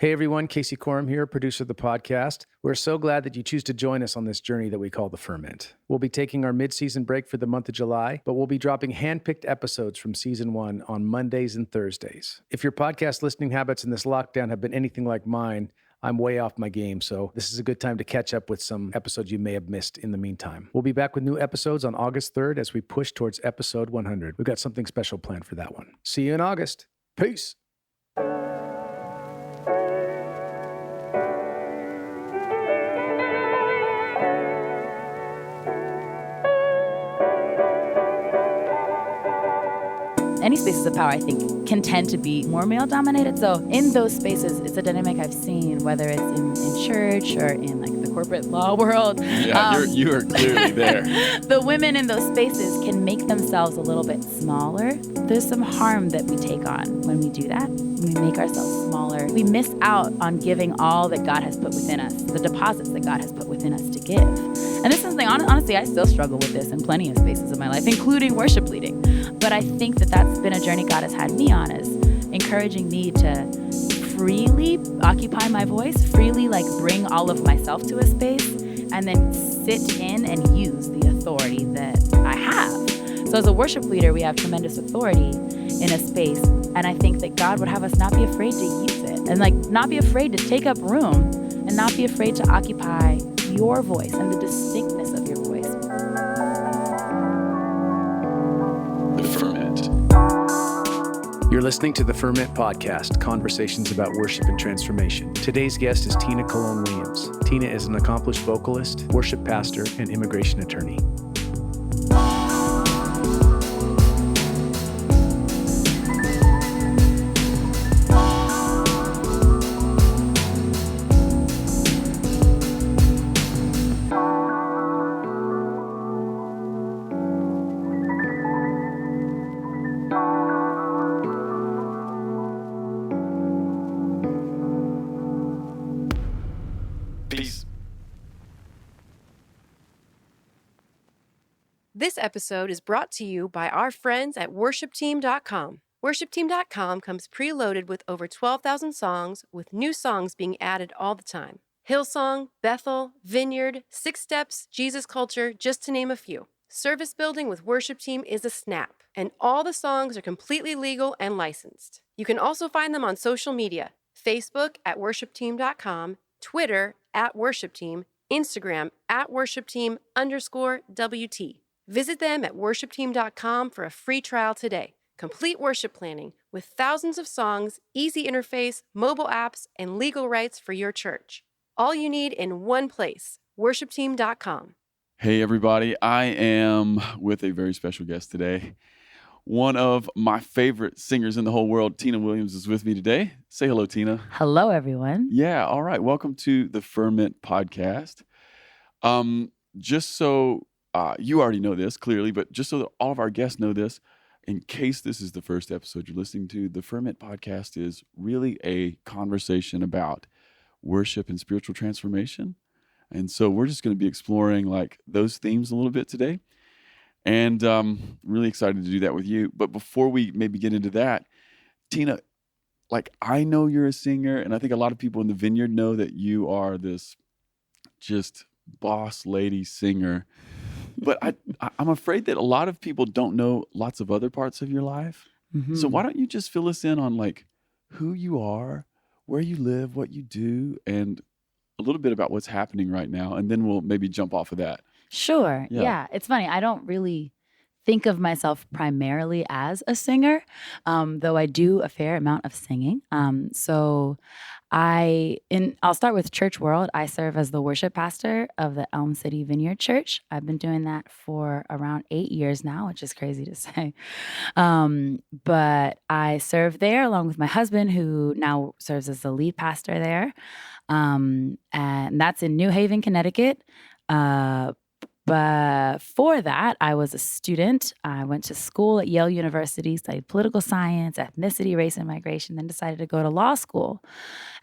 Hey everyone, Casey Corum here, producer of the podcast. We're so glad that you choose to join us on this journey that we call The Ferment. We'll be taking our mid-season break for the month of July, but we'll be dropping hand-picked episodes from season 1 on Mondays and Thursdays. If your podcast listening habits in this lockdown have been anything like mine, I'm way off my game, so this is a good time to catch up with some episodes you may have missed in the meantime. We'll be back with new episodes on August 3rd as we push towards episode 100. We've got something special planned for that one. See you in August. Peace. Any spaces of power, I think, can tend to be more male-dominated. So in those spaces, it's a dynamic I've seen, whether it's in church or in like the corporate law world. Yeah, you are clearly there. The women in those spaces can make themselves a little bit smaller. There's some harm that we take on when we do that. When we make ourselves smaller, we miss out on giving all that God has put within us, the deposits that God has put within us to give. And this is something, honestly, I still struggle with this in plenty of spaces of my life, including worship leading. But I think that that's been a journey God has had me on, is encouraging me to freely occupy my voice, freely like bring all of myself to a space, and then sit in and use the authority that I have. So as a worship leader, we have tremendous authority in a space, and I think that God would have us not be afraid to use it, and like not be afraid to take up room, and not be afraid to occupy your voice and the distinctness of your voice. The Ferment. You're listening to the Ferment Podcast, conversations about worship and transformation. Today's guest is Tina Colón Williams. Tina is an accomplished vocalist, worship pastor, and immigration attorney. This episode is brought to you by our friends at worshipteam.com. Worshipteam.com comes preloaded with over 12,000 songs, with new songs being added all the time. Hillsong, Bethel, Vineyard, Six Steps, Jesus Culture, just to name a few. Service building with Worship Team is a snap, and all the songs are completely legal and licensed. You can also find them on social media, Facebook at worshipteam.com, Twitter at worshipteam, Instagram at worshipteam_WT. Visit them at worshipteam.com for a free trial today. Complete worship planning with thousands of songs, easy interface, mobile apps, and legal rights for your church. All you need in one place, worshipteam.com. Hey, everybody. I am with a very special guest today. One of my favorite singers in the whole world, Tina Williams, is with me today. Say hello, Tina. Hello, everyone. Yeah, all right. Welcome to the Ferment Podcast. Just so you already know this, clearly, but just so that all of our guests know this, in case this is the first episode you're listening to, the Ferment Podcast is really a conversation about worship and spiritual transformation. And so we're just going to be exploring like those themes a little bit today. And really excited to do that with you. But before we maybe get into that, Tina, like I know you're a singer, and I think a lot of people in the Vineyard know that you are this just boss lady singer. But I'm afraid that a lot of people don't know lots of other parts of your life. Mm-hmm. So why don't you just fill us in on like who you are, where you live, what you do, and a little bit about what's happening right now, and then we'll maybe jump off of that. Sure. Yeah. It's funny. I don't really think of myself primarily as a singer, though I do a fair amount of singing. So I'll start with church world. I serve as the worship pastor of the Elm City Vineyard Church. I've been doing that for around 8 years now, which is crazy to say. But I serve there along with my husband, who now serves as the lead pastor there. And that's in New Haven, Connecticut. Before that, I was a student. I went to school at Yale University, studied political science, ethnicity, race, and migration, then decided to go to law school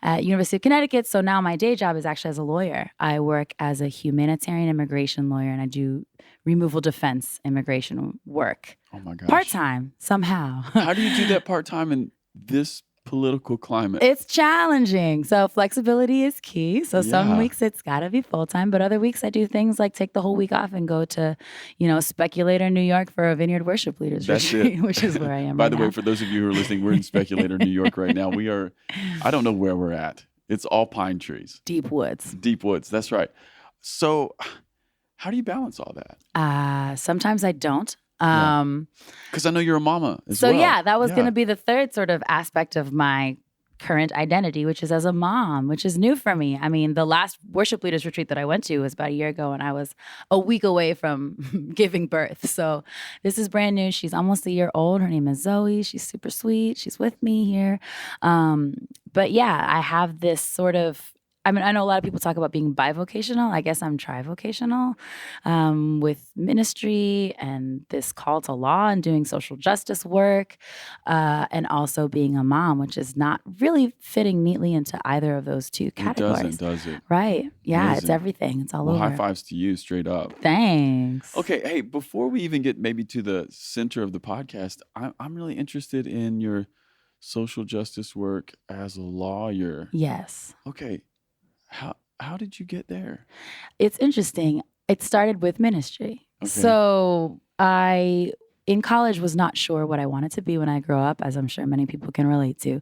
at University of Connecticut. So now my day job is actually as a lawyer. I work as a humanitarian immigration lawyer, and I do removal defense immigration work. Oh my gosh. Part-time, somehow. How do you do that part-time in this political climate. It's challenging. So flexibility is key. So some Yeah. weeks it's got to be full-time, but other weeks I do things like take the whole week off and go to, Speculator, New York for a Vineyard Worship Leaders That's retreat, it. which is where I am By right the now. way, for those of you who are listening, we're in Speculator, New York right now. I don't know where we're at. It's all pine trees. Deep woods. Deep woods. That's right. So how do you balance all that? Sometimes I don't. Because I know you're a mama as So well. yeah, that was going to be the third sort of aspect of my current identity, which is as a mom, which is new for me. I mean, the last worship leaders retreat that I went to was about a year ago, and I was a week away from giving birth. So this is brand new. She's almost a year old. Her name is Zoe. She's super sweet. She's with me here. But yeah, I have this sort of, I mean, I know a lot of people talk about being bivocational. I guess I'm trivocational with ministry and this call to law and doing social justice work and also being a mom, which is not really fitting neatly into either of those two categories. It doesn't, does it? Right. Yeah, Amazing. it's everything. It's all Well, over. high fives to you straight up. Thanks. Okay, hey, before we even get maybe to the center of the podcast, I'm really interested in your social justice work as a lawyer. Yes. Okay, how did you get there? It's interesting. It started with ministry. Okay. So I, in college, was not sure what I wanted to be when I grew up, as I'm sure many people can relate to.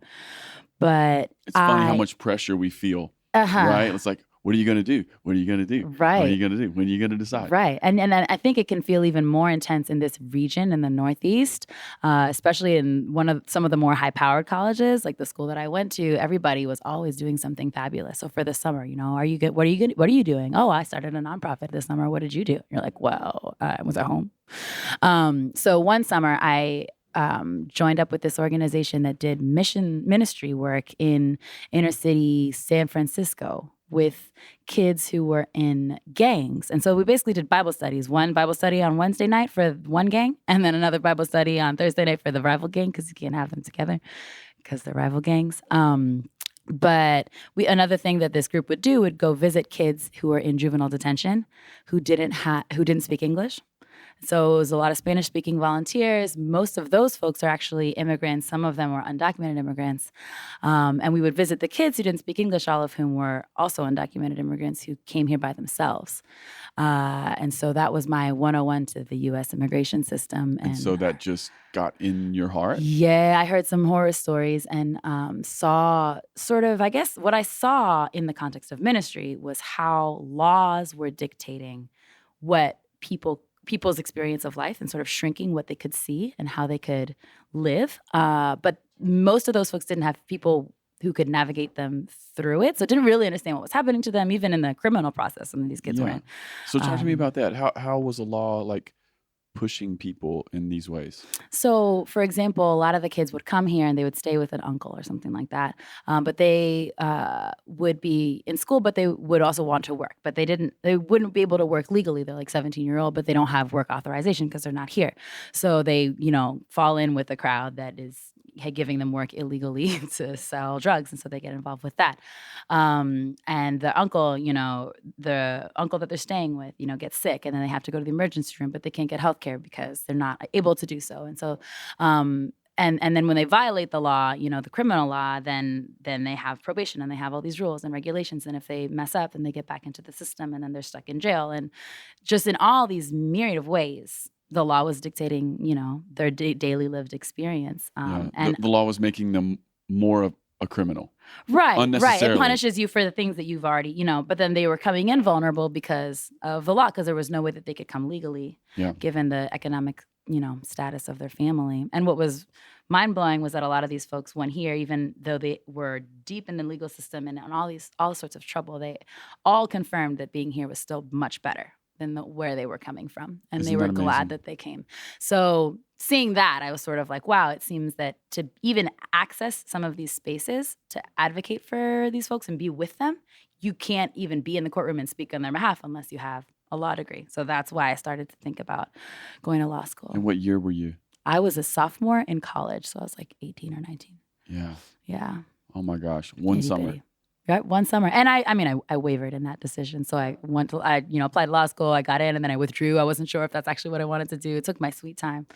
But It's funny how much pressure we feel, right? It's like, what are you going to do? What are you going to do? Right. What are you going to do? When are you going to decide? Right. And then I think it can feel even more intense in this region in the Northeast, especially in some of the more high-powered colleges, like the school that I went to. Everybody was always doing something fabulous. So for the summer, what are you doing? Oh, I started a nonprofit this summer. What did you do? And you're like, well, I was at home. So one summer I joined up with this organization that did ministry work in inner city San Francisco with kids who were in gangs. And so we basically did Bible studies. One Bible study on Wednesday night for one gang, and then another Bible study on Thursday night for the rival gang, because you can't have them together because they're rival gangs. But another thing that this group would go visit kids who were in juvenile detention who didn't speak English. So it was a lot of Spanish-speaking volunteers. Most of those folks are actually immigrants. Some of them were undocumented immigrants. And we would visit the kids who didn't speak English, all of whom were also undocumented immigrants who came here by themselves. And so that was my 101 to the U.S. immigration system. And so that just got in your heart? Yeah, I heard some horror stories and saw sort of, I guess, what I saw in the context of ministry was how laws were dictating what people's experience of life and sort of shrinking what they could see and how they could live. But most of those folks didn't have people who could navigate them through it. So didn't really understand what was happening to them, even in the criminal process some of these kids were in. So talk to me about that. How was the law like pushing people in these ways? So, for example, a lot of the kids would come here and they would stay with an uncle or something like that. But they would be in school, but they would also want to work. But they wouldn't be able to work legally. They're like 17-year-old, but they don't have work authorization because they're not here. So they, fall in with a crowd that is giving them work illegally to sell drugs. And so they get involved with that. And the uncle, the uncle that they're staying with, gets sick and then they have to go to the emergency room, but they can't get healthcare because they're not able to do so. And so, and then when they violate the law, the criminal law, then they have probation and they have all these rules and regulations. And if they mess up, then they get back into the system and then they're stuck in jail. And just in all these myriad of ways, the law was dictating, their daily lived experience. And the law was making them more of a criminal. Right. Unnecessarily. It punishes you for the things that you've already, but then they were coming in vulnerable because of the law, because there was no way that they could come legally, given the economic, status of their family. And what was mind-blowing was that a lot of these folks went here, even though they were deep in the legal system and all sorts of trouble, they all confirmed that being here was still much better than where they were coming from. And Isn't they were that glad amazing? that they came. So seeing that, I was sort of like, wow, it seems that to even access some of these spaces, to advocate for these folks and be with them, you can't even be in the courtroom and speak on their behalf unless you have a law degree. So that's why I started to think about going to law school. And what year were you? I was a sophomore in college, so I was like 18 or 19. Yeah. Yeah. Oh my gosh. One Itty summer. bitty. Right, one summer. And I wavered in that decision. So I applied to law school, I got in, and then I withdrew. I wasn't sure if that's actually what I wanted to do. It took my sweet time,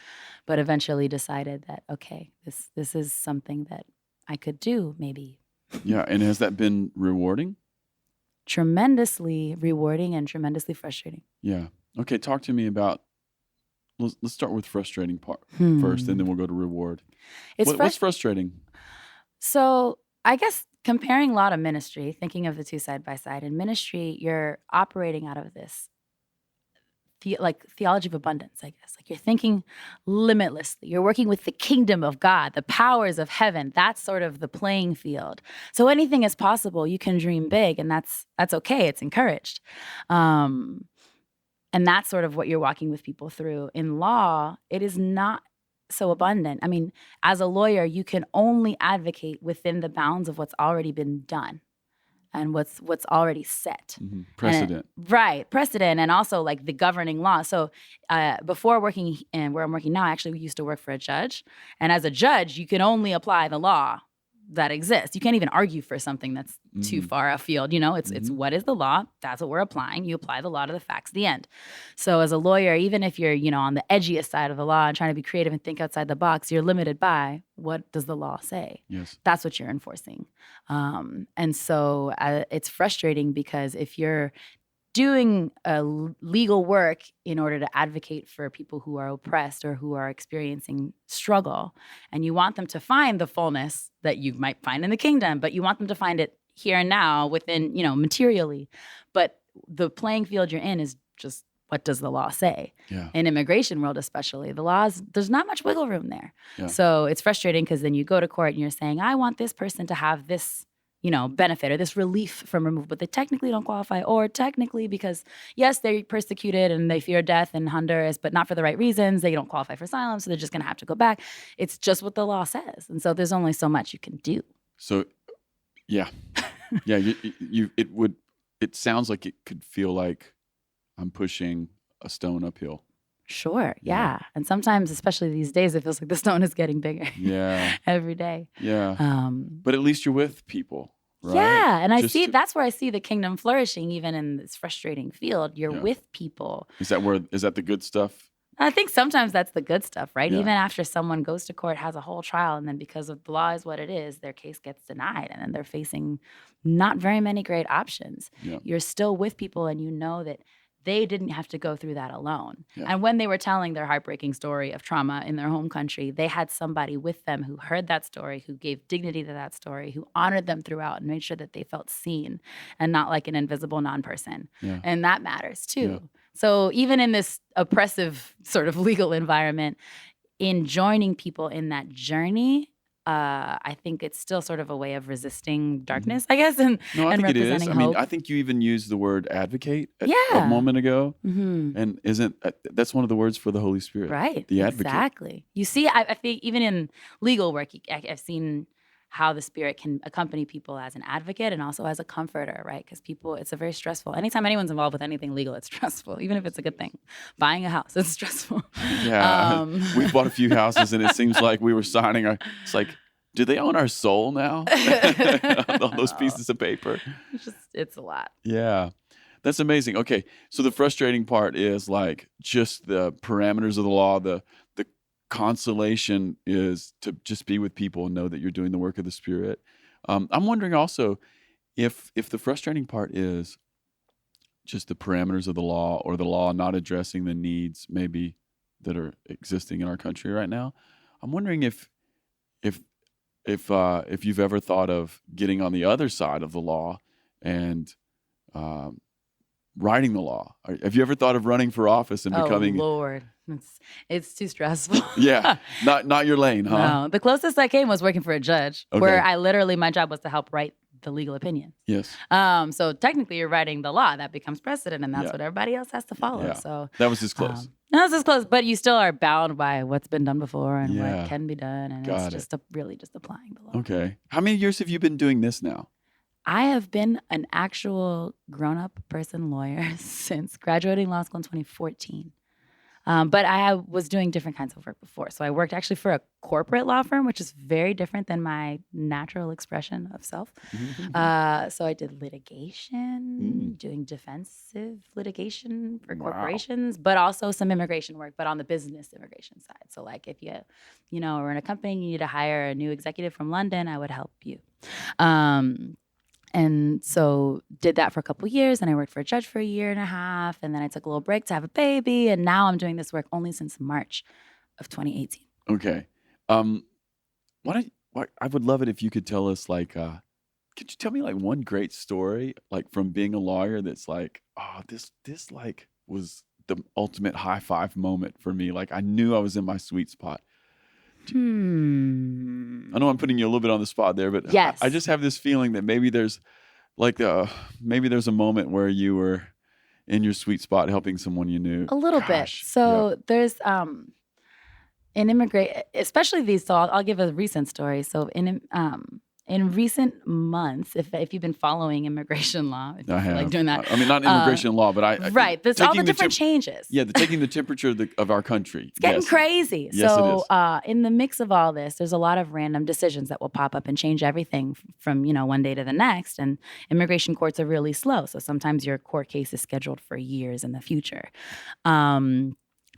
but eventually decided that, okay, this is something that I could do, maybe. Yeah. And has that been rewarding? Tremendously rewarding and tremendously frustrating. Yeah. Okay. Talk to me about, let's start with frustrating part first, and then we'll go to reward. What's frustrating? So I guess comparing law to ministry, thinking of the two side by side, in ministry, you're operating out of this theology of abundance, I guess. Like you're thinking limitlessly. You're working with the kingdom of God, the powers of heaven. That's sort of the playing field. So anything is possible. You can dream big, and that's okay. It's encouraged. And that's sort of what you're walking with people through. In law, it is not so abundant. I mean, as a lawyer, you can only advocate within the bounds of what's already been done and what's already set. Mm-hmm. Precedent. Right. Precedent, and also like the governing law. So before working in where I'm working now, I actually used to work for a judge. And as a judge, you can only apply the law that exists. You can't even argue for something that's too far afield. It's what is the law? That's what we're applying. You apply the law to the facts, the end. So as a lawyer, even if you're, on the edgiest side of the law and trying to be creative and think outside the box, you're limited by what does the law say? Yes. That's what you're enforcing. And so it's frustrating because if you're doing legal work in order to advocate for people who are oppressed or who are experiencing struggle, and you want them to find the fullness that you might find in the kingdom, but you want them to find it here and now within, materially. But the playing field you're in is just, what does the law say? Yeah. In immigration world especially, the laws, there's not much wiggle room there. Yeah. So it's frustrating because then you go to court and you're saying, I want this person to have this benefit or this relief from removal, but they technically don't qualify, or technically because, yes, they're persecuted and they fear death in Honduras, but not for the right reasons. They don't qualify for asylum, so they're just going to have to go back. It's just what the law says. And so there's only so much you can do. So, yeah. Yeah, it sounds like it could feel like I'm pushing a stone uphill. Sure, yeah. And sometimes, especially these days, it feels like the stone is getting bigger. Yeah. Every day. Yeah. But at least you're with people, right? Yeah, and that's where I see the kingdom flourishing, even in this frustrating field. You're with people. Is that the good stuff? I think sometimes that's the good stuff, right? Yeah. Even after someone goes to court, has a whole trial, and then because of the law is what it is, their case gets denied, and then they're facing not very many great options. Yeah. You're still with people, and you know that they didn't have to go through that alone. Yeah. And when they were telling their heartbreaking story of trauma in their home country, they had somebody with them who heard that story, who gave dignity to that story, who honored them throughout and made sure that they felt seen and not like an invisible non-person. Yeah. And that matters too. Yeah. So even in this oppressive sort of legal environment, in joining people in that journey, I think it's still sort of a way of resisting darkness, I guess, and think it is. representing I hope. mean, I think you even used the word advocate a moment ago. Mm-hmm. And that's one of the words for the Holy Spirit. Right. The advocate. Exactly. You see, I think even in legal work, I've seen how the Spirit can accompany people as an advocate and also as a comforter, right? Because it's a very stressful. Anytime anyone's involved with anything legal, it's stressful, even if it's a good thing. Buying a house, it's stressful. Yeah. We've bought a few houses, and it seems like we were signing it's like, do they own our soul now? On those pieces of paper. It's a lot. Yeah. That's amazing. Okay. So the frustrating part is like just the parameters of the law, the consolation is to just be with people and know that you're doing the work of the Spirit. I'm wondering also if the frustrating part is just the parameters of the law, or the law not addressing the needs maybe that are existing in our country right now. I'm wondering if you've ever thought of getting on the other side of the law and writing the law. Have you ever thought of running for office and becoming? Oh Lord, it's too stressful. Yeah, not your lane, huh? No, the closest I came was working for a judge, Okay. where I literally, my job was to help write the legal opinion. Yes. So technically, you're writing the law that becomes precedent, and that's Yeah. what everybody else has to follow. Yeah. So That was as close. that's as close, but you still are bound by what's been done before and Yeah. what can be done, and Got it's just really just applying the law. Okay. How many years have you been doing this now? I have been an actual grown-up person lawyer since graduating law school in 2014. But I was doing different kinds of work before. So I worked actually for a corporate law firm, which is very different than my natural expression of self. So I did litigation, doing defensive litigation for corporations, but also some immigration work, but on the business immigration side. So like if you know, we're in a company, you need to hire a new executive from London, I would help you. And so did that for a couple of years, and I worked for a judge for a year and a half, and then I took a little break to have a baby, and now I'm doing this work only since March of 2018. Okay. I would love it if you could tell us, like, could you tell me like one great story, like from being a lawyer that's like, oh, this like was the ultimate high five moment for me. Like I knew I was in my sweet spot. I know I'm putting you a little bit on the spot there, but yes. I just have this feeling that maybe there's like maybe there's a moment where you were in your sweet spot helping someone you knew. A little bit. So there's especially these. So I'll give a recent story. So in recent months, if you've been following immigration law, if you feel like doing that. I mean, not immigration law, but right. There's all the different changes. Yeah, taking the temperature of our country. It's getting crazy. Yes, so it is. In the mix of all this, there's a lot of random decisions that will pop up and change everything from one day to the next. And immigration courts are really slow. So sometimes your court case is scheduled for years in the future.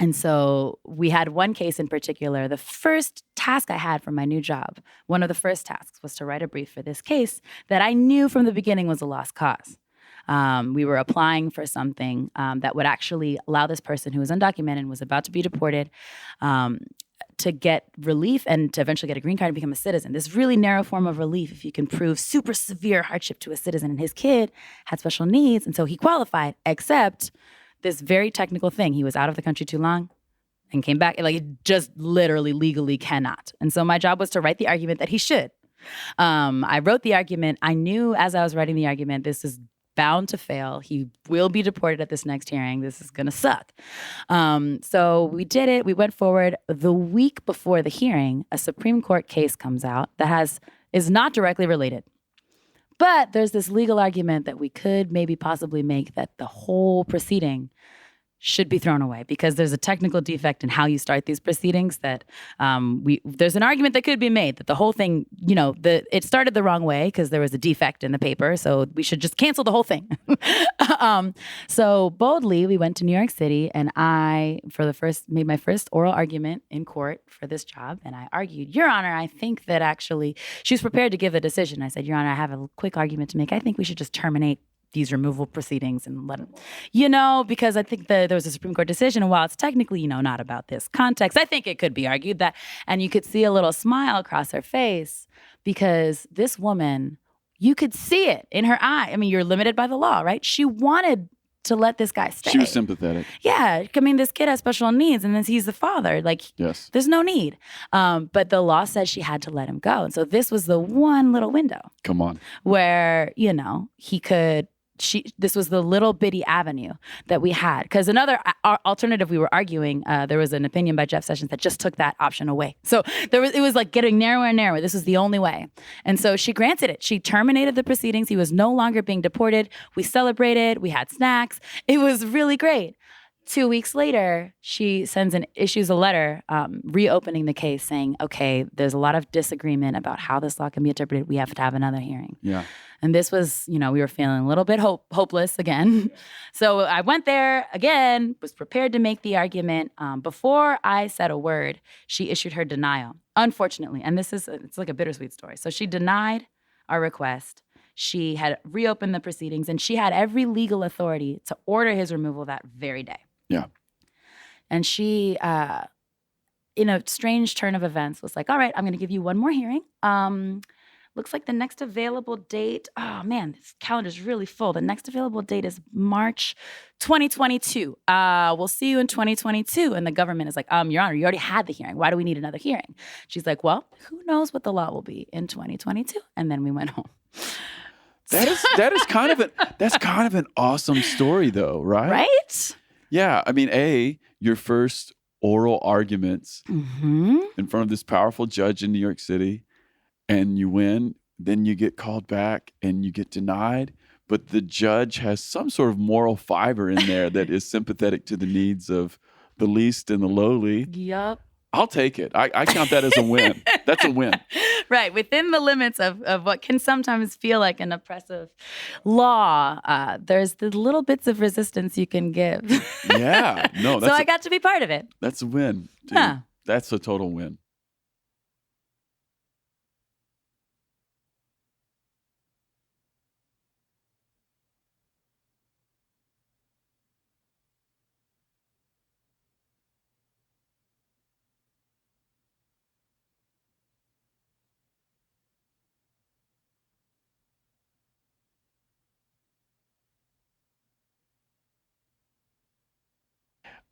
And so we had one case in particular. The first task I had for my new job, one of the first tasks was to write a brief for this case that I knew from the beginning was a lost cause. We were applying for something that would actually allow this person who was undocumented and was about to be deported to get relief and to eventually get a green card and become a citizen. This really narrow form of relief if you can prove super severe hardship to a citizen. And his kid had special needs, and so he qualified, except this very technical thing. He was out of the country too long and came back. Like, it just literally legally cannot. And so my job was to write the argument that he should. I wrote the argument. I knew as I was writing the argument, this is bound to fail. He will be deported at this next hearing. This is going to suck. So we did it. We went forward. The week before the hearing, a Supreme Court case comes out that is not directly related. But there's this legal argument that we could maybe possibly make that the whole proceeding should be thrown away because there's a technical defect in how you start these proceedings that there's an argument that could be made that the whole thing, it started the wrong way because there was a defect in the paper. So we should just cancel the whole thing. So boldly, we went to New York City and I, made my first oral argument in court for this job. And I argued, Your Honor, I think that actually she was prepared to give a decision. I said, Your Honor, I have a quick argument to make. I think we should just terminate these removal proceedings and let them, because I think there was a Supreme Court decision, and while it's technically, not about this context, I think it could be argued that, and you could see a little smile across her face because this woman, you could see it in her eye. I mean, you're limited by the law, right? She wanted to let this guy stay. She was sympathetic. Yeah. I mean, this kid has special needs and then he's the father. Yes. There's no need. But the law says she had to let him go. And so this was the one little window. Come on. Where, this was the little bitty avenue that we had. Because another alternative we were arguing, there was an opinion by Jeff Sessions that just took that option away. So it was like getting narrower and narrower. This was the only way. And so she granted it. She terminated the proceedings. He was no longer being deported. We celebrated. We had snacks. It was really great. 2 weeks later, she issues a letter reopening the case saying, okay, there's a lot of disagreement about how this law can be interpreted. We have to have another hearing. Yeah. And this was, we were feeling a little bit hopeless again. So I went there again, was prepared to make the argument. Before I said a word, she issued her denial, unfortunately. And it's like a bittersweet story. So she denied our request. She had reopened the proceedings, and she had every legal authority to order his removal that very day. Yeah. And she, in a strange turn of events, was like, all right, I'm going to give you one more hearing. Looks like the next available date, oh man, this calendar's really full. The next available date is March 2022. We'll see you in 2022. And the government is like, Your Honor, you already had the hearing. Why do we need another hearing? She's like, well, who knows what the law will be in 2022? And then we went home. That's kind of an awesome story though, right? Right? Yeah. I mean, your first oral arguments in front of this powerful judge in New York City, and you win, then you get called back and you get denied, but the judge has some sort of moral fiber in there that is sympathetic to the needs of the least and the lowly. Yup. I'll take it. I count that as a win. That's a win. Right. Within the limits of what can sometimes feel like an oppressive law, there's the little bits of resistance you can give. Yeah. No, So I got to be part of it. that's a win. Dude. Yeah. That's a total win.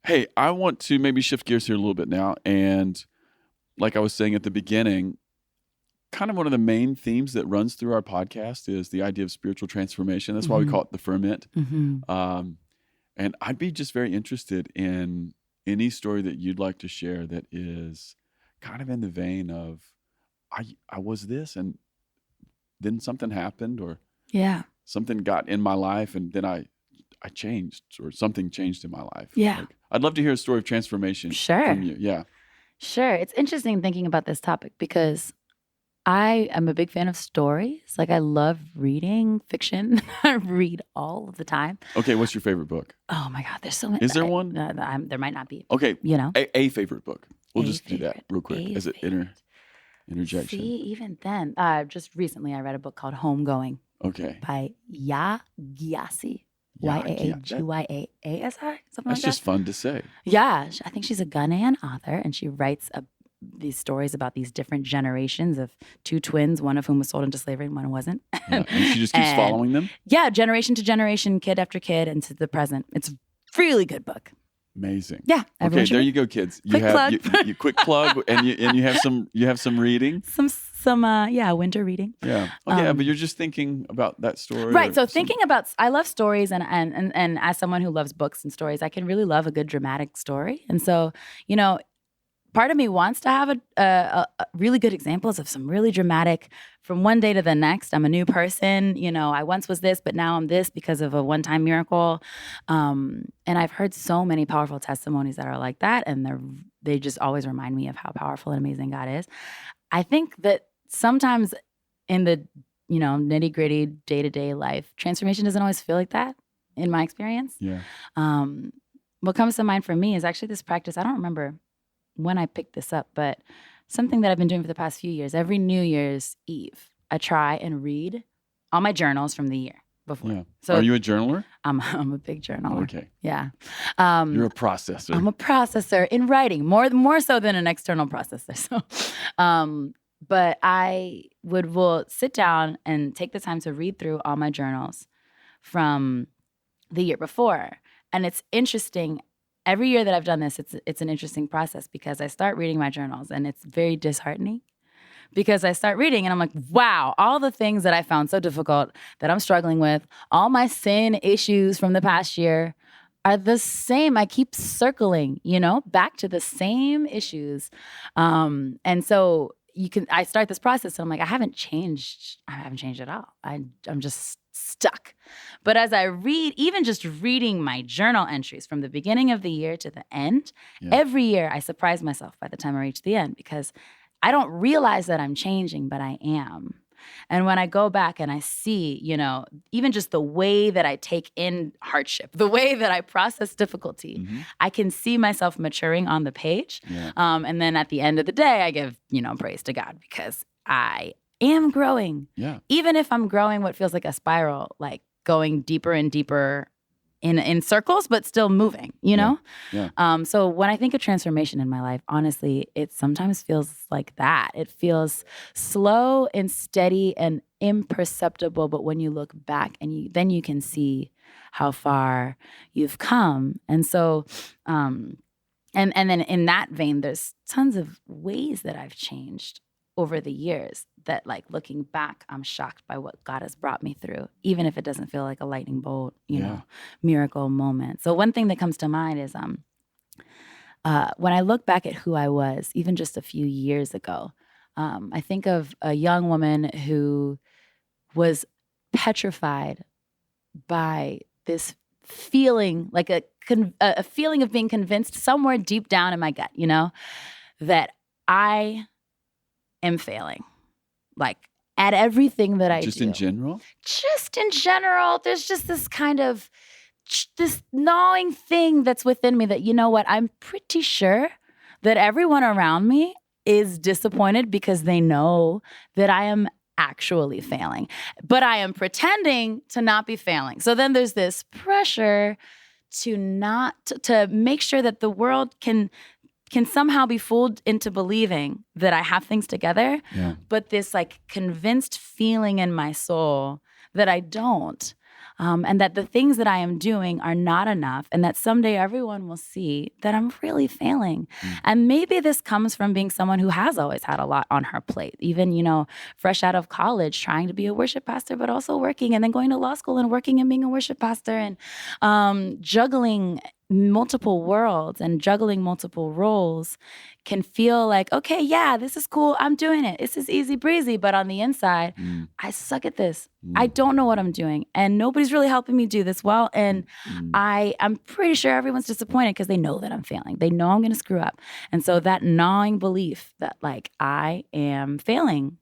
Hey, I want to maybe shift gears here a little bit now. And like I was saying at the beginning, kind of one of the main themes that runs through our podcast is the idea of spiritual transformation. That's why we call it the ferment. And I'd be just very interested in any story that you'd like to share that is kind of in the vein of I was this and then something happened or Yeah. something got in my life and then I changed or something changed in my life. Yeah. Like, I'd love to hear a story of transformation Sure. from you. Yeah. Sure. It's interesting thinking about this topic because I am a big fan of stories. Like I love reading fiction. I read all of the time. Okay, what's your favorite book? Oh my God, there's so many. Is there one? There might not be. Okay, You know, a favorite book. We'll A just do that favorite, real quick a as an favorite. interjection. See, even then, just recently I read a book called Homegoing Okay. by Ya Gyasi. Yagyasi, something That's like just that. fun to say. Yeah, I think she's a Ghanaian author, and she writes these stories about these different generations of two twins, one of whom was sold into slavery and one wasn't. Yeah. And she just keeps And- following them. Yeah, generation to generation, kid after kid, and to the present. It's a really good book. Amazing. Yeah, everyone Okay, should there read. you go, kids. You Quick have plug. you quick plug, and you have some reading. Some winter reading. Yeah. Okay, but you're just thinking about that story, Right. or So some- thinking about, I love stories, and as someone who loves books and stories, I can really love a good dramatic story. And so, part of me wants to have a really good examples of some really dramatic. From one day to the next, I'm a new person. I once was this, but now I'm this because of a one-time miracle. And I've heard so many powerful testimonies that are like that, and they just always remind me of how powerful and amazing God is. I think that sometimes in the nitty-gritty day-to-day life, transformation doesn't always feel like that, in my experience. Yeah. What comes to mind for me is actually this practice. I don't remember when I picked this up, but something that I've been doing for the past few years. Every New Year's Eve, I try and read all my journals from the year before. Yeah. So Are you a journaler? I'm a big journaler. Okay. Yeah. You're a processor. I'm a processor in writing, more so than an external processor. So, but I will sit down and take the time to read through all my journals from the year before, and it's interesting. Every year that I've done this, it's an interesting process because I start reading my journals and it's very disheartening because I start reading and I'm like, wow, all the things that I found so difficult that I'm struggling with, all my sin issues from the past year are the same. I keep circling, back to the same issues. And so I start this process and I'm like, I haven't changed at all. I'm just stuck. But as I read, even just reading my journal entries from the beginning of the year to the end, every year I surprise myself by the time I reach the end because I don't realize that I'm changing, but I am. And when I go back and I see, even just the way that I take in hardship, the way that I process difficulty, I can see myself maturing on the page. Yeah. And then at the end of the day, I give, praise to God because I am growing. Yeah. Even if I'm growing what feels like a spiral, like going deeper and deeper in circles, but still moving, Yeah. So when I think of transformation in my life, honestly, it sometimes feels like that. It feels slow and steady and imperceptible, but when you look back and then you can see how far you've come. And so, and then in that vein, there's tons of ways that I've changed over the years that, like, looking back, I'm shocked by what God has brought me through, even if it doesn't feel like a lightning bolt, miracle moment. So one thing that comes to mind is when I look back at who I was, even just a few years ago, I think of a young woman who was petrified by this feeling, like a feeling of being convinced somewhere deep down in my gut, that I am failing, like at everything that I do. Just in general? Just in general. There's just this kind of, this gnawing thing that's within me that, I'm pretty sure that everyone around me is disappointed because they know that I am actually failing, but I am pretending to not be failing. So then there's this pressure to make sure that the world can somehow be fooled into believing that I have things together, but this like convinced feeling in my soul that I don't, and that the things that I am doing are not enough, and that someday everyone will see that I'm really failing. And maybe this comes from being someone who has always had a lot on her plate, even, fresh out of college, trying to be a worship pastor, but also working, and then going to law school and working and being a worship pastor, and juggling multiple worlds and juggling multiple roles can feel like, okay, yeah, this is cool. I'm doing it. This is easy breezy. But on the inside, I suck at this. I don't know what I'm doing. And nobody's really helping me do this well. And I'm pretty sure everyone's disappointed because they know that I'm failing. They know I'm going to screw up. And so that gnawing belief that like I am failing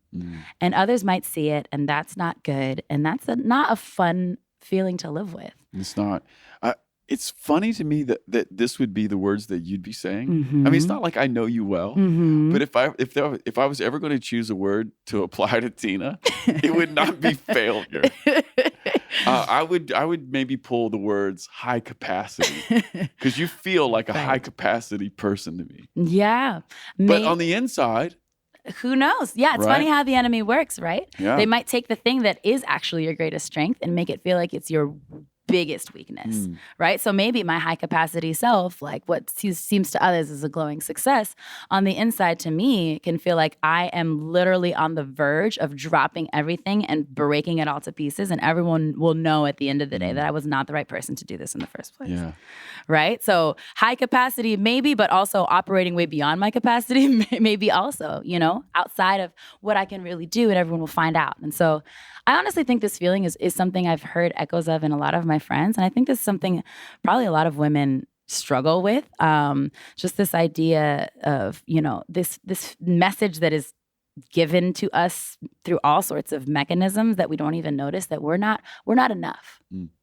and others might see it and that's not good. And that's not a fun feeling to live with. It's not. It's funny to me that this would be the words that you'd be saying. I mean, it's not like I know you well, but if I was ever going to choose a word to apply to Tina, it would not be failure. I would maybe pull the words high capacity, because you feel like a high capacity person to me. Yeah. But on the inside, who knows? Yeah, it's funny how the enemy works, right? Yeah. They might take the thing that is actually your greatest strength and make it feel like it's your biggest weakness, right? So maybe my high capacity self, like what seems to others as a glowing success, on the inside to me can feel like I am literally on the verge of dropping everything and breaking it all to pieces, and everyone will know at the end of the day that I was not the right person to do this in the first place. Yeah. Right? So high capacity maybe, but also operating way beyond my capacity maybe also, outside of what I can really do, and everyone will find out. And so I honestly think this feeling is something I've heard echoes of in a lot of my friends. And I think this is something probably a lot of women struggle with. Just this idea of, this message that is given to us through all sorts of mechanisms that we don't even notice, that we're not enough.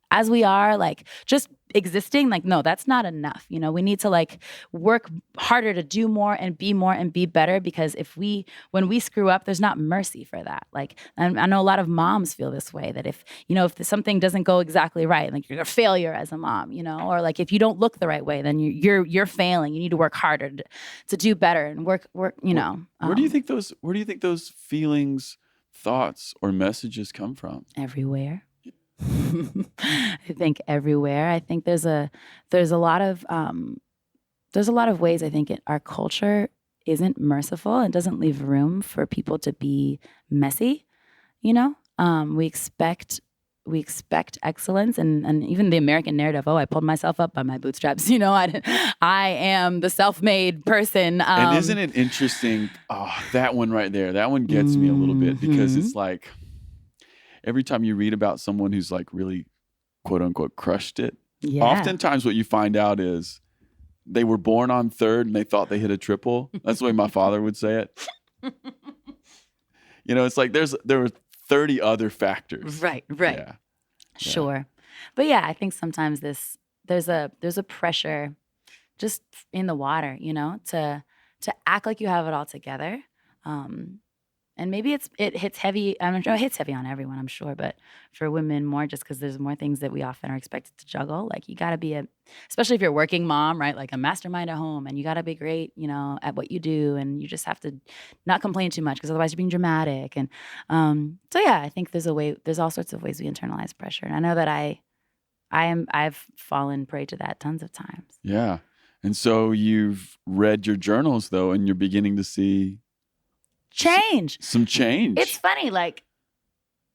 As we are, like, just existing, like, no, that's not enough. We need to like work harder to do more and be better, because when we screw up, there's not mercy for that. Like, and I know a lot of moms feel this way, that if something doesn't go exactly right, like you're a failure as a mom, or like if you don't look the right way, then you're failing. You need to work harder to do better and work. Where do you think those feelings, thoughts, or messages come from? Everywhere. I think everywhere. I think there's a lot of ways I think our culture isn't merciful and doesn't leave room for people to be messy. We expect excellence, and even the American narrative. Oh, I pulled myself up by my bootstraps. I am the self-made person. And isn't it interesting? Oh, that one right there. That one gets me a little bit, because it's like, every time you read about someone who's like really, quote unquote, crushed it, oftentimes what you find out is they were born on third and they thought they hit a triple. That's the way my father would say it. It's like there were 30 other factors. Right. Yeah. Sure. But yeah, I think sometimes there's a pressure just in the water, to act like you have it all together. And maybe it hits heavy. I'm sure it hits heavy on everyone, I'm sure, but for women more, just because there's more things that we often are expected to juggle. Like, you got to be especially if you're a working mom, right? Like a mastermind at home, and you got to be great, at what you do, and you just have to not complain too much, because otherwise you're being dramatic. And so yeah, I think there's all sorts of ways we internalize pressure, and I know that I've fallen prey to that tons of times. Yeah, and so you've read your journals though, and you're beginning to see some change. It's funny, like,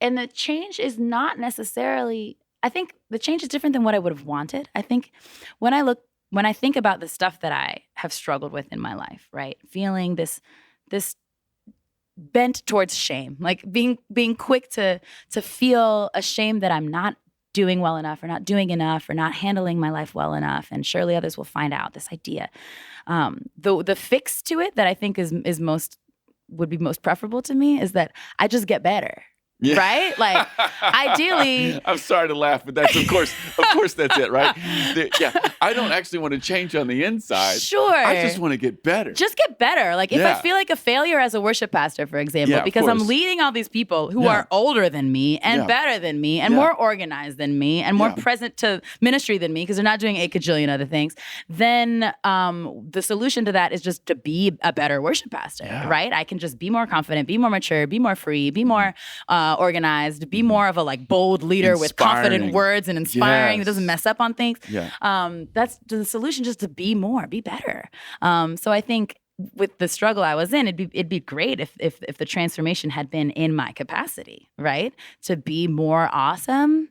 and the change is not necessarily, I think the change is different than what I would have wanted. I think when I think about the stuff that I have struggled with in my life, right? Feeling this bent towards shame, like being quick to feel ashamed that I'm not doing well enough or not doing enough or not handling my life well enough. And surely others will find out this idea. The fix to it that I think would be most preferable to me is that I just get better. Yeah. Right? Like, ideally. I'm sorry to laugh, but that's of course that's it, right? I don't actually want to change on the inside. Sure. I just want to get better. Just get better. Like, if I feel like a failure as a worship pastor, for example, because I'm leading all these people who are older than me and better than me and more organized than me and more present to ministry than me because they're not doing 8 gajillion other things, then the solution to that is just to be a better worship pastor, right? I can just be more confident, be more mature, be more free, be more organized, be more of a like bold leader with confident words and inspiring that doesn't mess up on things. That's the solution, just to be better. So I think with the struggle I was in, it'd be great if the transformation had been in my capacity, right? To be more awesome.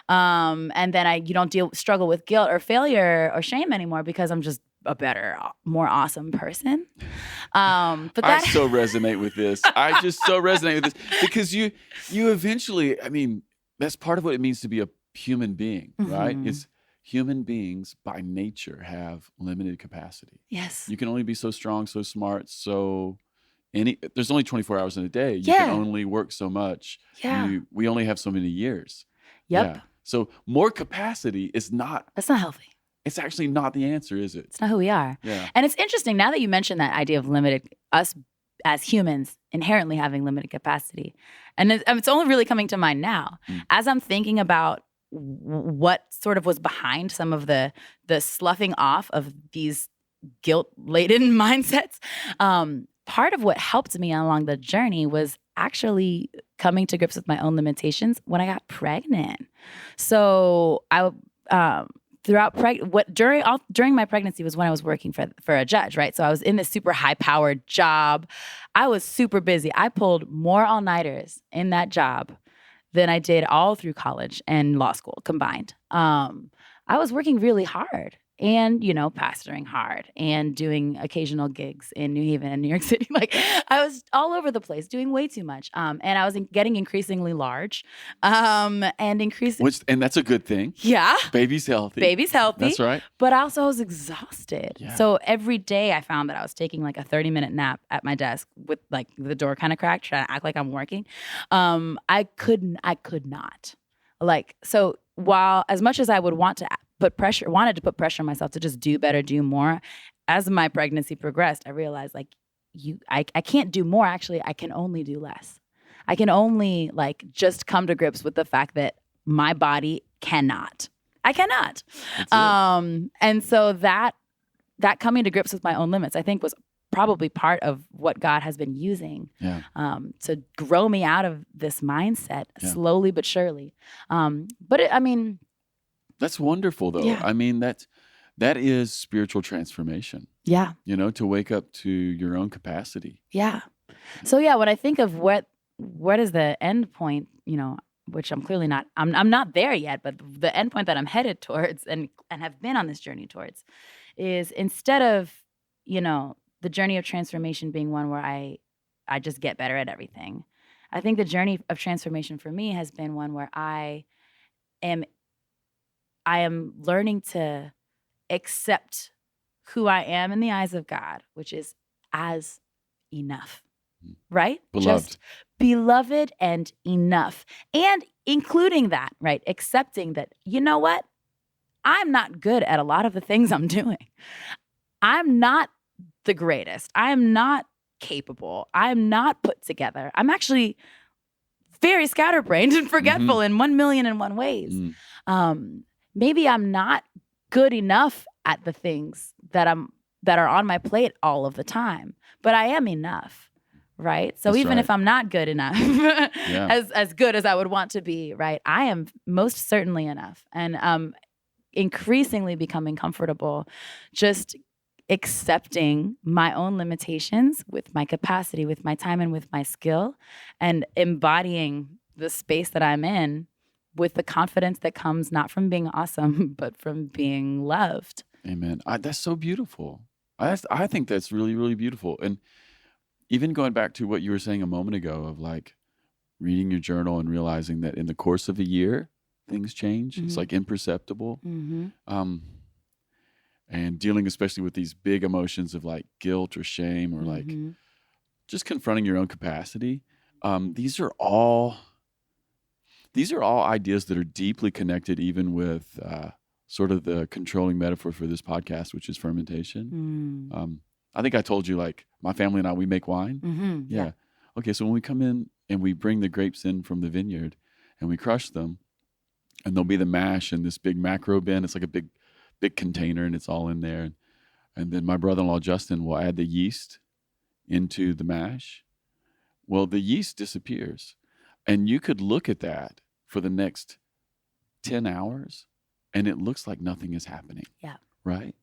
And then you don't struggle with guilt or failure or shame anymore because I'm just a better, more awesome person. But I so resonate with this. I just so resonate with this because you eventually, I mean, that's part of what it means to be a human being, right? It's human beings by nature have limited capacity. Yes. You can only be so strong, so smart, there's only 24 hours in a day. You can only work so much. Yeah. We only have so many years. Yep. Yeah. So more capacity is not. That's not healthy. It's actually not the answer, is it? It's not who we are. Yeah. And it's interesting now that you mentioned that idea of us as humans inherently having limited capacity. And it's only really coming to mind now. As I'm thinking about what sort of was behind some of the sloughing off of these guilt-laden mindsets, part of what helped me along the journey was actually coming to grips with my own limitations when I got pregnant. So during my pregnancy was when I was working for a judge, right? So I was in this super high-powered job. I was super busy. I pulled more all-nighters in that job than I did all through college and law school combined. I was working really hard and, pastoring hard and doing occasional gigs in New Haven and New York City. Like, I was all over the place doing way too much. And I was getting increasingly large and increasing. And that's a good thing. Yeah. Baby's healthy. That's right. But also I was exhausted. Yeah. So every day I found that I was taking like a 30-minute nap at my desk with like the door kind of cracked, trying to act like I'm working. I could not. Like, so while as much as I would wanted to put pressure on myself to just do better, do more, as my pregnancy progressed, I realized like I can't do more. Actually, I can only do less. I can only like just come to grips with the fact that my body cannot. I cannot. And so that coming to grips with my own limits, I think, was probably part of what God has been using to grow me out of this mindset slowly but surely. That's wonderful, though. Yeah. I mean, that is spiritual transformation. Yeah. To wake up to your own capacity. Yeah. So when I think of what is the end point, which I'm clearly not, I'm not there yet, but the end point that I'm headed towards and have been on this journey towards is, instead of, the journey of transformation being one where I just get better at everything, I think the journey of transformation for me has been one where I am learning to accept who I am in the eyes of God, which is as enough, right? Beloved. Just beloved and enough. And including that, right? Accepting that, you know what? I'm not good at a lot of the things I'm doing. I'm not the greatest. I am not capable. I'm not put together. I'm actually very scatterbrained and forgetful in 1,000,001 ways. Maybe I'm not good enough at the things that are on my plate all of the time, but I am enough, right? So even if I'm not good enough, as good as I would want to be, right? I am most certainly enough, and increasingly becoming comfortable just accepting my own limitations with my capacity, with my time, and with my skill, and embodying the space that I'm in with the confidence that comes not from being awesome, but from being loved. Amen. That's so beautiful. I think that's really, really beautiful. And even going back to what you were saying a moment ago of like reading your journal and realizing that in the course of a year, things change. It's like imperceptible. Mm-hmm. And dealing especially with these big emotions of like guilt or shame or like just confronting your own capacity. These are all ideas that are deeply connected even with sort of the controlling metaphor for this podcast, which is fermentation. I think I told you, like, my family and I, we make wine. Yeah. Okay, so when we come in and we bring the grapes in from the vineyard and we crush them, and there'll be the mash in this big macro bin. It's like a big container, and it's all in there. And then my brother-in-law, Justin, will add the yeast into the mash. Well, the yeast disappears. And you could look at that for the next 10 hours, and it looks like nothing is happening. Yeah. Right?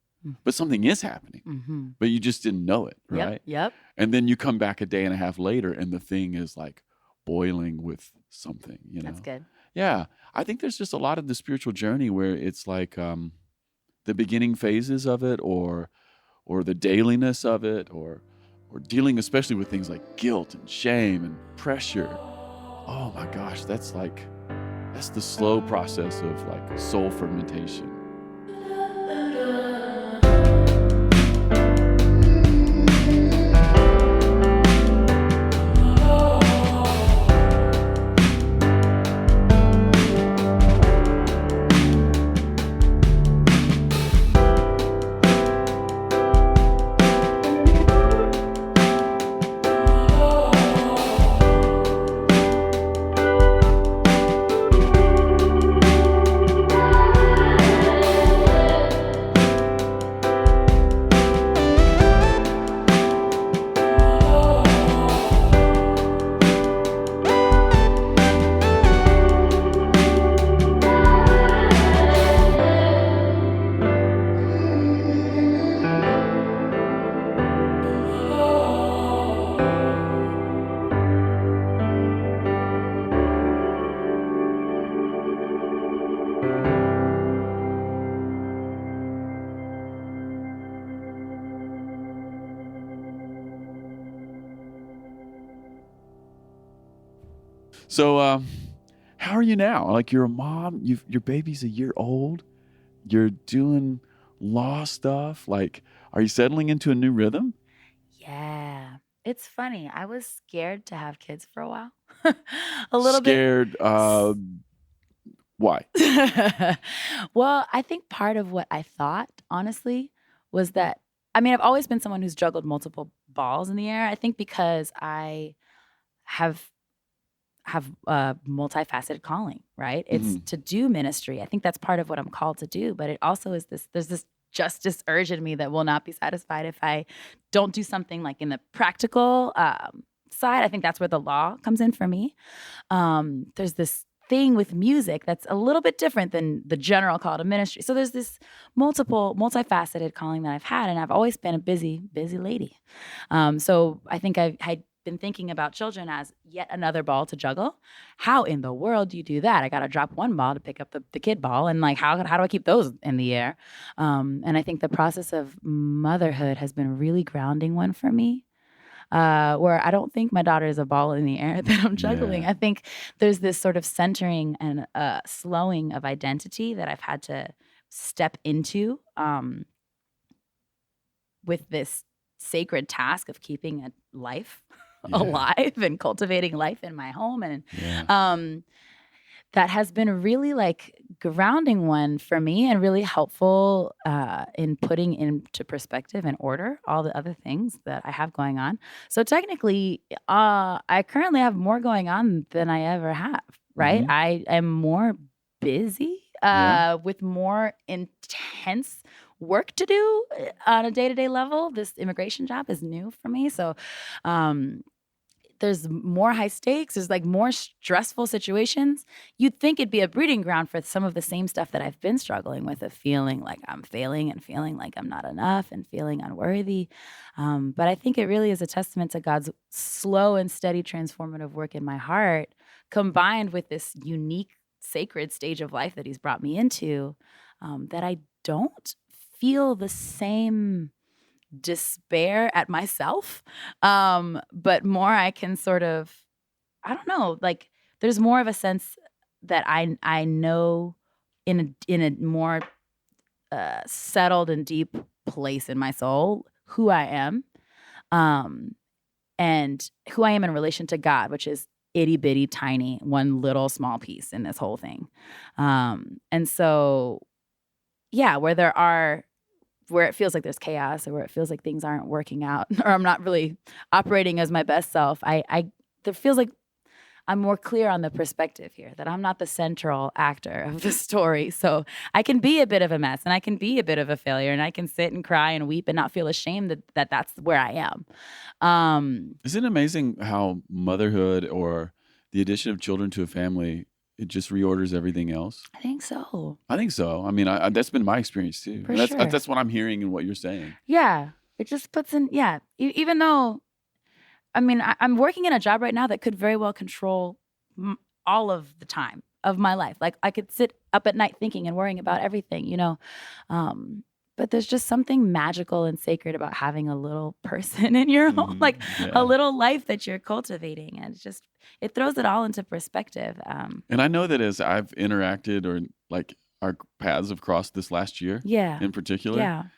But something is happening. But you just didn't know it, right? Yep. And then you come back a day and a half later, and the thing is like boiling with something, you know? That's good. Yeah. I think there's just a lot of the spiritual journey where it's like the beginning phases of it or the dailiness of it or dealing especially with things like guilt and shame and pressure. Oh my gosh, that's the slow process of like soul fermentation. So, how are you now? Like, you're a mom, your baby's a year old, you're doing law stuff. Like, are you settling into a new rhythm? Yeah. It's funny. I was scared to have kids for a while. A little Scared, why? bit. Well, I think part of what I thought, honestly, was that, I mean, I've always been someone who's juggled multiple balls in the air. I think because I have a multifaceted calling, right? It's to do ministry. I think that's part of what I'm called to do, but it also is there's this justice urge in me that will not be satisfied if I don't do something like in the practical side. I think that's where the law comes in for me. There's this thing with music that's a little bit different than the general call to ministry. So there's this multifaceted calling that I've had, and I've always been a busy lady. So I think I'd been thinking about children as yet another ball to juggle. How in the world do you do that? I got to drop one ball to pick up the kid ball. And like, how do I keep those in the air? And I think the process of motherhood has been a really grounding one for me, where I don't think my daughter is a ball in the air that I'm juggling. Yeah. I think there's this sort of centering and slowing of identity that I've had to step into with this sacred task of keeping a life alive and cultivating life in my home. And that has been a really like grounding one for me and really helpful in putting into perspective and order all the other things that I have going on. So technically, I currently have more going on than I ever have, right? I am more busy with more intense work to do on a day-to-day level. This immigration job is new for me. So there's more high stakes. There's like more stressful situations. You'd think it'd be a breeding ground for some of the same stuff that I've been struggling with, of feeling like I'm failing and feeling like I'm not enough and feeling unworthy. But I think it really is a testament to God's slow and steady transformative work in my heart, combined with this unique sacred stage of life that he's brought me into, that I don't feel the same despair at myself, but more I can sort of, I don't know, like there's more of a sense that I know in a more settled and deep place in my soul who I am, and who I am in relation to God, which is itty bitty tiny, one little small piece in this whole thing. And so, yeah, where it feels like there's chaos, or where it feels like things aren't working out, or I'm not really operating as my best self, there feels like I'm more clear on the perspective here, that I'm not the central actor of the story. So I can be a bit of a mess, and I can be a bit of a failure, and I can sit and cry and weep and not feel ashamed that that's where I am. Isn't it amazing how motherhood or the addition of children to a family, it just reorders everything else? I think so. I think so. I mean, that's been my experience too. For And sure. that's what I'm hearing in what you're saying. Yeah. It just puts in, even though, I mean, I'm working in a job right now that could very well control all of the time of my life. Like, I could sit up at night thinking and worrying about everything, but there's just something magical and sacred about having a little person in your home, like a little life that you're cultivating. And it throws it all into perspective. And I know that as I've interacted, or like our paths have crossed this last year in particular,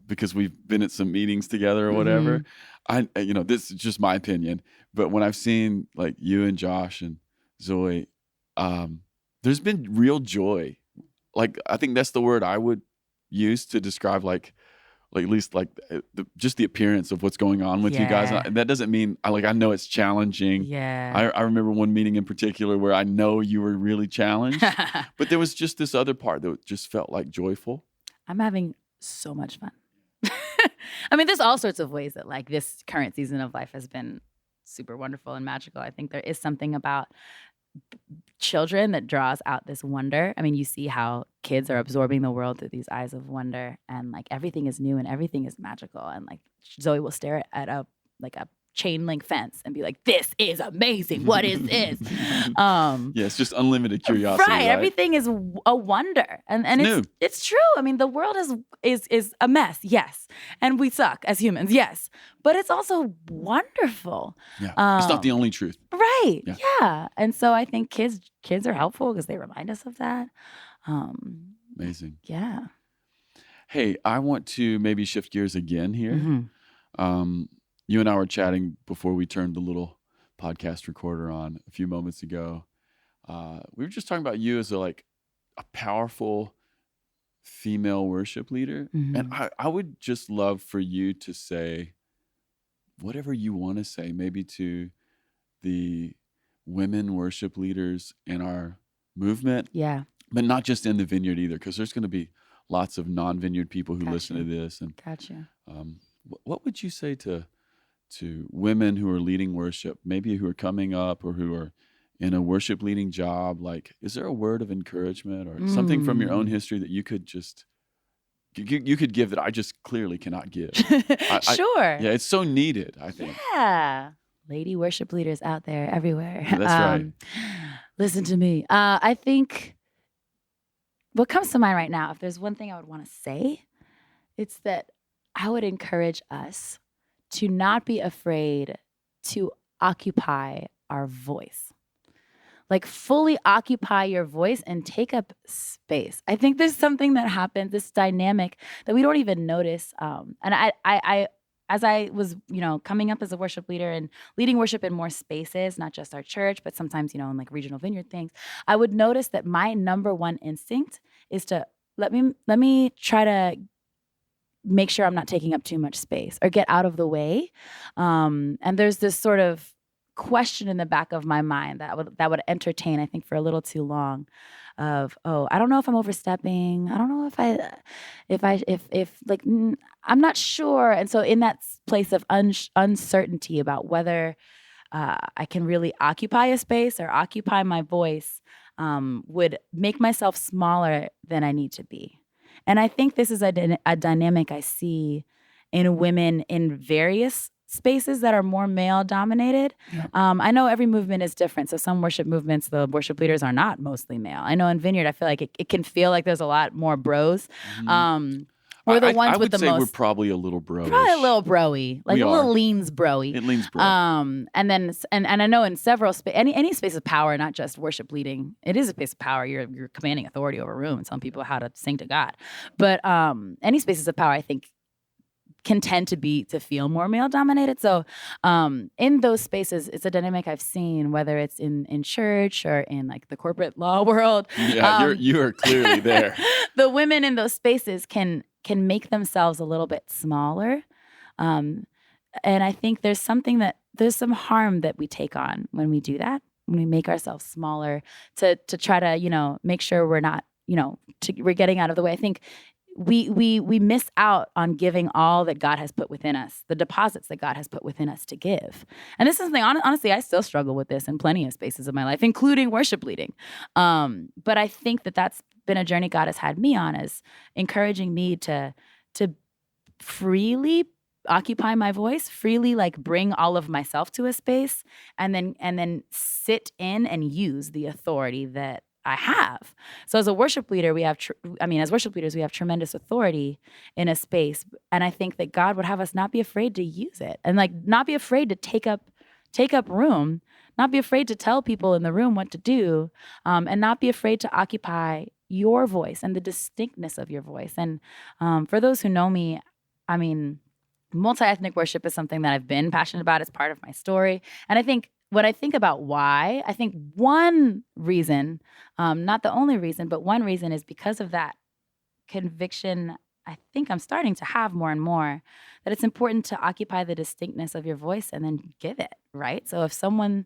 because we've been at some meetings together or whatever. This is just my opinion, but when I've seen like you and Josh and Zoe, there's been real joy. Like, I think that's the word I would use to describe like at least like just the appearance of what's going on with you guys. And that doesn't mean I know it's challenging. I remember one meeting in particular where I know you were really challenged, but there was just this other part that just felt like joyful. I'm having so much fun. I mean, there's all sorts of ways that like this current season of life has been super wonderful and magical. I think there is something about children that draws out this wonder. I mean, you see how kids are absorbing the world through these eyes of wonder, and like everything is new and everything is magical. And like Zoe will stare at a chain link fence and be like, "This is amazing. What is this?" It's just unlimited curiosity. Right. Everything is a wonder. And it's true. I mean, the world is a mess, yes. And we suck as humans, yes. But it's also wonderful. Yeah. It's not the only truth. Right. Yeah. And so I think kids are helpful because they remind us of that. Amazing. Yeah. Hey, I want to maybe shift gears again here. You and I were chatting before we turned the little podcast recorder on a few moments ago. We were just talking about you as a powerful female worship leader. And I would just love for you to say whatever you want to say, maybe to the women worship leaders in our movement. Yeah. But not just in the Vineyard either, because there's going to be lots of non-Vineyard people who listen to this. And what would you say to women who are leading worship, maybe who are coming up or who are in a worship leading job? Like, is there a word of encouragement or something from your own history that you could just you could give that I just clearly cannot give? Sure. It's so needed, I think. Yeah. Lady worship leaders out there everywhere. That's right. Listen to me. I think what comes to mind right now, if there's one thing I would want to say, it's that I would encourage us to not be afraid to occupy our voice. Like, fully occupy your voice and take up space. I think there's something that happens, this dynamic that we don't even notice. And I as I was, coming up as a worship leader and leading worship in more spaces, not just our church, but sometimes, in like regional Vineyard things, I would notice that my number one instinct is to let me try to make sure I'm not taking up too much space or get out of the way. And there's this sort of question in the back of my mind that would entertain, I think, for a little too long, of, I don't know if I'm overstepping. I don't know if I'm not sure. And so in that place of uncertainty about whether I can really occupy a space or occupy my voice, would make myself smaller than I need to be. And I think this is a dynamic I see in women in various spaces that are more male dominated. Yeah. I know every movement is different. So some worship movements, the worship leaders are not mostly male. I know in Vineyard, I feel like it can feel like there's a lot more bros. We're the ones I with would the say we're most, probably a little bro. probably a little bro-y, like We a little are. leans bro-y. It leans bro. And then and I know in several any space of power, not just worship leading, it is a space of power. You're commanding authority over a room and telling people how to sing to God. But any spaces of power, I think, can tend to feel more male dominated. So in those spaces, it's a dynamic I've seen, whether it's in church or in like the corporate law world. Yeah, you are clearly there. The women in those spaces can make themselves a little bit smaller. And I think there's some harm that we take on when we do that, when we make ourselves smaller to try to, make sure we're not, we're getting out of the way. I think we miss out on giving all that God has put within us, the deposits that God has put within us to give. And this is something, honestly, I still struggle with this in plenty of spaces of my life, including worship leading. But I think that's been a journey God has had me on, is encouraging me to freely occupy my voice, freely like bring all of myself to a space, and then sit in and use the authority that I have. So as a worship leader, as worship leaders, we have tremendous authority in a space. And I think that God would have us not be afraid to use it, and like not be afraid to take up room, not be afraid to tell people in the room what to do, and not be afraid to occupy your voice and the distinctness of your voice. And for those who know me, I mean, multi-ethnic worship is something that I've been passionate about. It's part of my story. And I think when I think about why, I think one reason, not the only reason, but one reason is because of that conviction I think I'm starting to have more and more, that it's important to occupy the distinctness of your voice and then give it, right? So if someone's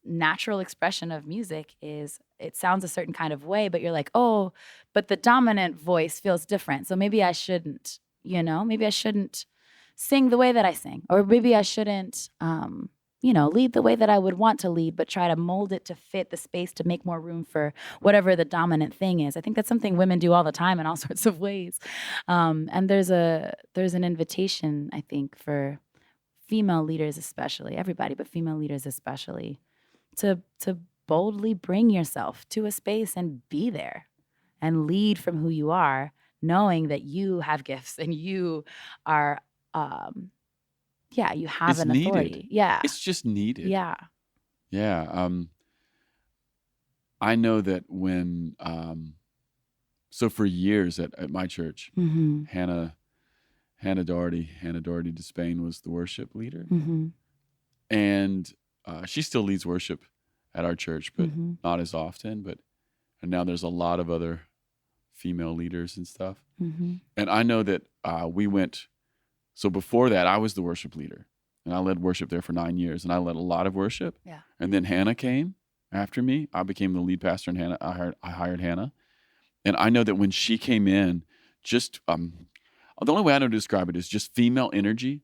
natural expression of music is, it sounds a certain kind of way, but you're like, oh, but the dominant voice feels different. So maybe I shouldn't, maybe I shouldn't sing the way that I sing, or maybe I shouldn't, lead the way that I would want to lead, but try to mold it to fit the space to make more room for whatever the dominant thing is. I think that's something women do all the time in all sorts of ways. And there's an invitation, I think, for female leaders especially, everybody, but female leaders especially, to boldly bring yourself to a space and be there and lead from who you are, knowing that you have gifts and you are, you have an authority. Needed. Yeah. It's just needed. Yeah. Yeah. I know that when, so for years at my church, Mm-hmm. Hannah Doherty Despain was the worship leader. Mm-hmm. And she still leads worship at our church, but Mm-hmm. not as often. And now there's a lot of other female leaders and stuff. Mm-hmm. And I know that so before that, I was the worship leader. And I led worship there for 9 years. And I led a lot of worship. Yeah. And then Hannah came after me. I became the lead pastor, and I hired Hannah. And I know that when she came in, just the only way I know to describe it is just female energy.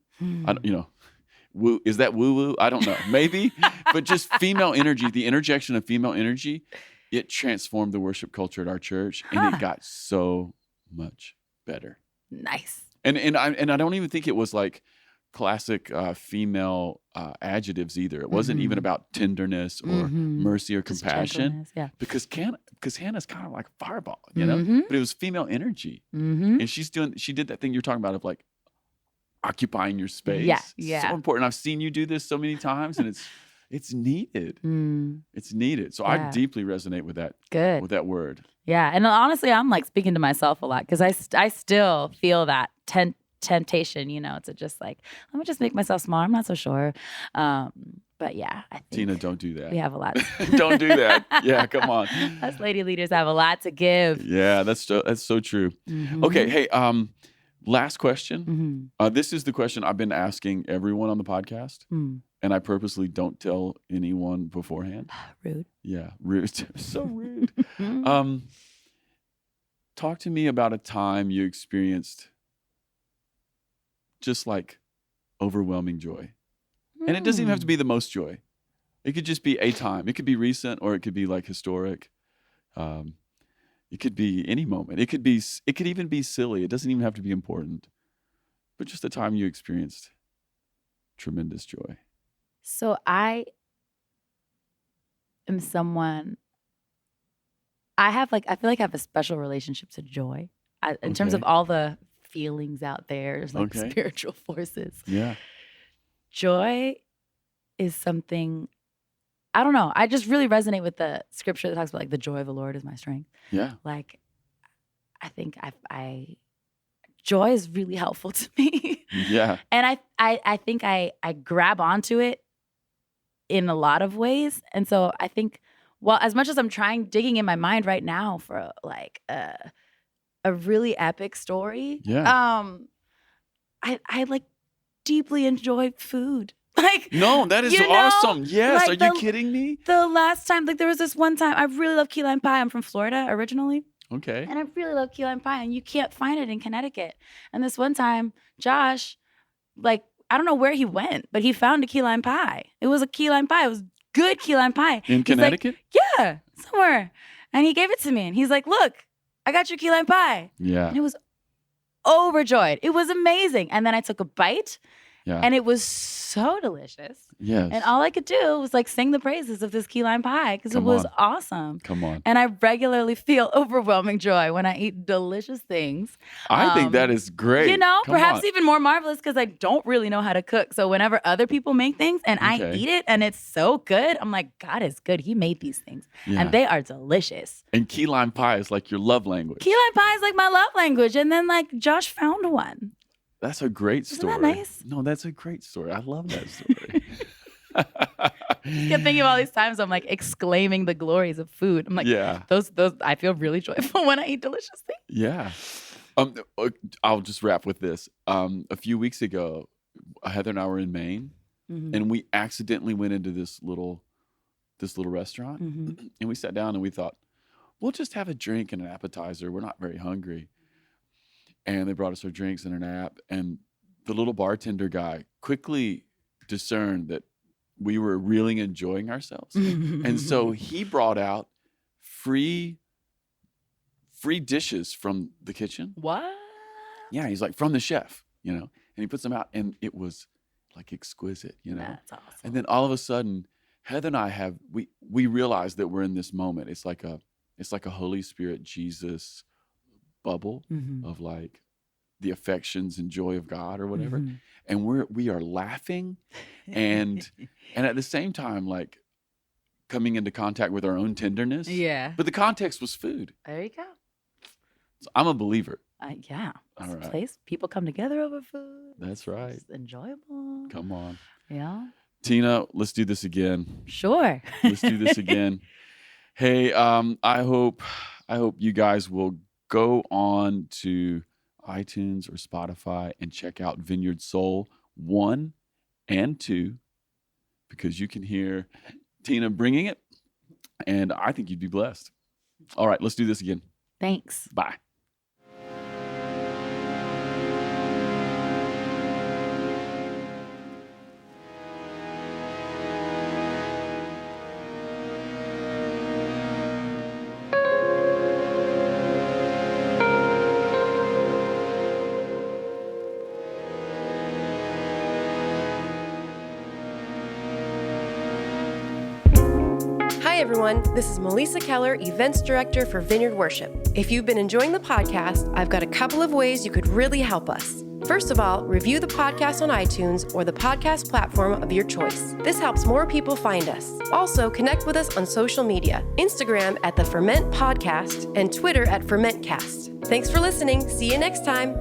Woo, is that woo-woo? I don't know. Maybe. But just female energy, the interjection of female energy, it transformed the worship culture at our church. And it got so much better. Nice. And I don't even think it was like classic female adjectives either. It wasn't even about tenderness or mercy or Just compassion. gentleness, yeah. Because Hannah's kind of like a fireball, Mhm. But it was female energy. Mm-hmm. And she did that thing you're talking about of like occupying your space. Yeah. So important. I've seen you do this so many times, and it's needed. It's needed. So I Yeah. deeply resonate with that Good. with that word. Yeah. And honestly, I'm like speaking to myself a lot because I still feel that temptation, to just like, let me just make myself smaller. I'm not so sure. But yeah, I think Tina, don't do that. we have a lot. Don't do that. Yeah, come on. Us lady leaders have a lot to give. Yeah, that's so true. Mhm. Okay, hey, last question. Mhm. This is the question I've been asking everyone on the podcast, Mm. and I purposely don't tell anyone beforehand. Rude. Yeah, rude. So rude. Talk to me about a time you experienced just like overwhelming joy. And it doesn't even have to be the most joy. It could just be a time. It could be recent, or it could be like historic. It could be any moment. It could even be silly. It doesn't even have to be important. But just a time you experienced tremendous joy. So I am someone, I feel like I have a special relationship to joy. In terms of all the feelings out there, like spiritual forces. Yeah. Joy is something, I don't know. I just really resonate with the scripture that talks about like the joy of the Lord is my strength. Yeah. Like, I think joy is really helpful to me. Yeah. And I think I grab onto it in a lot of ways. And so I think, well, as much as I'm digging in my mind right now for like a really epic story, I like deeply enjoy food. Like, no, that is awesome. Yes. Like Are you kidding me? The last time, like there was this one time, I really love key lime pie. I'm from Florida originally. Okay. And I really love key lime pie, and you can't find it in Connecticut. And this one time, Josh, like, I don't know where he went, but he found a key lime pie. It was a key lime pie. It was good key lime pie. In Connecticut? Like, yeah, somewhere. And he gave it to me, and he's like, look, I got your key lime pie. Yeah. And it was overjoyed. It was amazing. And then I took a bite, and it was so delicious. Yes. And all I could do was like sing the praises of this key lime pie because it was awesome. Come on. And I regularly feel overwhelming joy when I eat delicious things. I think that is great. You know, perhaps even more marvelous because I don't really know how to cook. So whenever other people make things and I eat it and it's so good, I'm like, God is good. He made these things. Yeah. And they are delicious. And key lime pie is like your love language. Key lime pie is like my love language. And then like Josh found one. That's a great story. Isn't that nice? No, that's a great story. I love that story. I kept thinking of all these times I'm like exclaiming the glories of food. I'm like, those I feel really joyful when I eat delicious things. Yeah. I'll just wrap with this. A few weeks ago, Heather and I were in Maine, and we accidentally went into this little restaurant, and we sat down and we thought, we'll just have a drink and an appetizer. We're not very hungry. And they brought us our drinks and an app, and the little bartender guy quickly discerned that we were really enjoying ourselves. And so he brought out free dishes from the kitchen. What? Yeah, he's like, from the chef, you know, and he puts them out, and it was like exquisite, you know. That's awesome. And then all of a sudden, Heather and I we realize that we're in this moment. It's like a Holy Spirit Jesus bubble of like the affections and joy of God or whatever. And we are laughing and at the same time like coming into contact with our own tenderness. Yeah. But the context was food. There you go. So I'm a believer. Yeah. All right. Place people come together over food. That's right. It's enjoyable. Come on. Yeah. Tina, let's do this again. Sure. Let's do this again. Hey, I hope you guys will go on to iTunes or Spotify and check out Vineyard Soul 1 and 2 because you can hear Tina bringing it, and I think you'd be blessed. All right, let's do this again. Thanks. Bye. Hi, everyone. This is Melissa Keller, Events Director for Vineyard Worship. If you've been enjoying the podcast, I've got a couple of ways you could really help us. First of all, review the podcast on iTunes or the podcast platform of your choice. This helps more people find us. Also, connect with us on social media, Instagram at The Ferment Podcast and Twitter at FermentCast. Thanks for listening. See you next time.